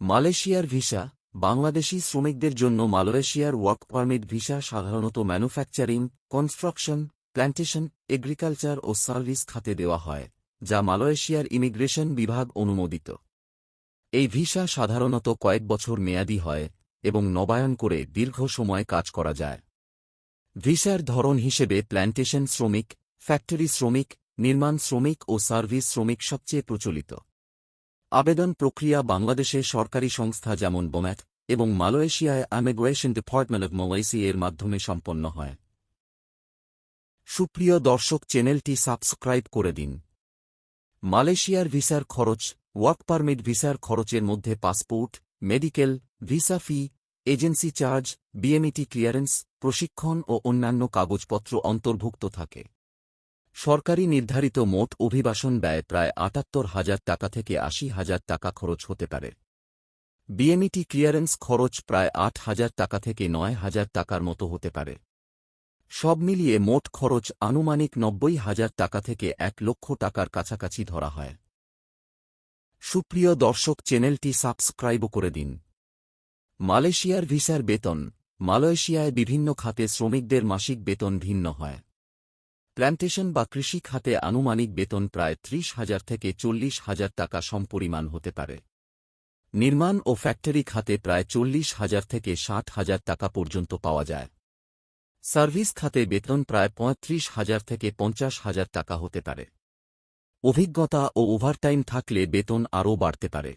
মালয়েশিয়ার ভিসা। বাংলাদেশি শ্রমিকদের জন্য মালয়েশিয়ার ওয়ার্ক পারমিট ভিসা সাধারণত ম্যানুফ্যাকচারিং, কনস্ট্রাকশন, প্ল্যান্টেশন, এগ্রিকালচার ও সার্ভিস খাতে দেওয়া হয়, যা মালয়েশিয়ার ইমিগ্রেশন বিভাগ অনুমোদিত। এই ভিসা সাধারণত কয়েক বছর মেয়াদী হয় এবং নবায়ন করে দীর্ঘ সময় কাজ করা যায়। ভিসার ধরন হিসেবে প্ল্যান্টেশন শ্রমিক, ফ্যাক্টরি শ্রমিক, নির্মাণ শ্রমিক ও সার্ভিস শ্রমিক সবচেয়ে প্রচলিত। আবেদন প্রক্রিয়া বাংলাদেশে সরকারি সংস্থা যেমন বোম্যাট এবং মালয়েশিয়ায় ইমিগ্রেশন ডিপার্টমেন্ট অব মালয়েশিয়া এর মাধ্যমে সম্পন্ন হয়। সুপ্রিয় দর্শক, চ্যানেলটি সাবস্ক্রাইব করে দিন। মালয়েশিয়ার ভিসার খরচ। ওয়ার্ক পারমিট ভিসার খরচের মধ্যে পাসপোর্ট, মেডিকেল, ভিসা ফি, এজেন্সি চার্জ, বিএমইটি ক্লিয়ারেন্স, প্রশিক্ষণ ও অন্যান্য কাগজপত্র অন্তর্ভুক্ত থাকে। সরকারি নির্ধারিত মোট অভিবাসন ব্যয় প্রায় ৭৮,০০০ টাকা থেকে ৮০,০০০ টাকা খরচ হতে পারে। বিএমইটি ক্লিয়ারেন্স খরচ প্রায় ৮,০০০ টাকা থেকে ৯,০০০ টাকার মতো হতে পারে। সব মিলিয়ে মোট খরচ আনুমানিক ৯০,০০০ টাকা থেকে ১,০০,০০০ টাকার কাছাকাছি ধরা হয়। সুপ্রিয় দর্শক, চ্যানেলটি সাবস্ক্রাইব করে দিন। মালয়েশিয়ার ভিসার বেতন। মালয়েশিয়ায় বিভিন্ন খাতে শ্রমিকদের মাসিক বেতন ভিন্ন হয়। প্ল্যান্টেশন বা কৃষি খাতে আনুমানিক বেতন প্রায় ৩০,০০০ থেকে ৪০,০০০ টাকা সমপরিমাণ হতে পারে। নির্মাণ ও ফ্যাক্টরি খাতে প্রায় ৪০,০০০ থেকে ৬০,০০০ টাকা পর্যন্ত পাওয়া যায়। সার্ভিস খাতে বেতন প্রায় ৩৫,০০০ থেকে ৫০,০০০ টাকা হতে পারে। অভিজ্ঞতা ও ওভারটাইম থাকলে বেতন আরও বাড়তে পারে।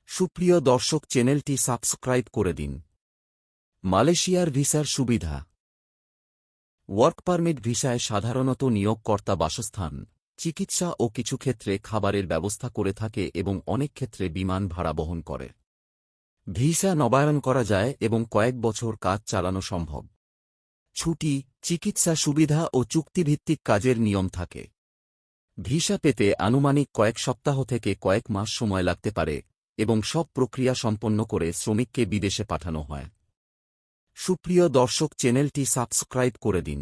সুপ্রিয় দর্শক, চ্যানেলটি সাবস্ক্রাইব করে দিন। মালয়েশিয়ার ভিসার সুবিধা। ওয়ার্ক পারমিট ভিসায় সাধারণত নিয়োগকর্তা বাসস্থান, চিকিৎসা ও কিছু ক্ষেত্রে খাবারের ব্যবস্থা করে থাকে এবং অনেক ক্ষেত্রে বিমান ভাড়া বহন করে। ভিসা নবায়ন করা যায় এবং কয়েক বছর কাজ চালানো সম্ভব। ছুটি, চিকিৎসা সুবিধা ও চুক্তিভিত্তিক কাজের নিয়ম থাকে। ভিসা পেতে আনুমানিক কয়েক সপ্তাহ থেকে কয়েক মাস সময় লাগতে পারে এবং সব প্রক্রিয়া সম্পন্ন করে শ্রমিককে বিদেশে পাঠানো হয়। সুপ্রিয় দর্শক, চ্যানেলটি সাবস্ক্রাইব করে দিন।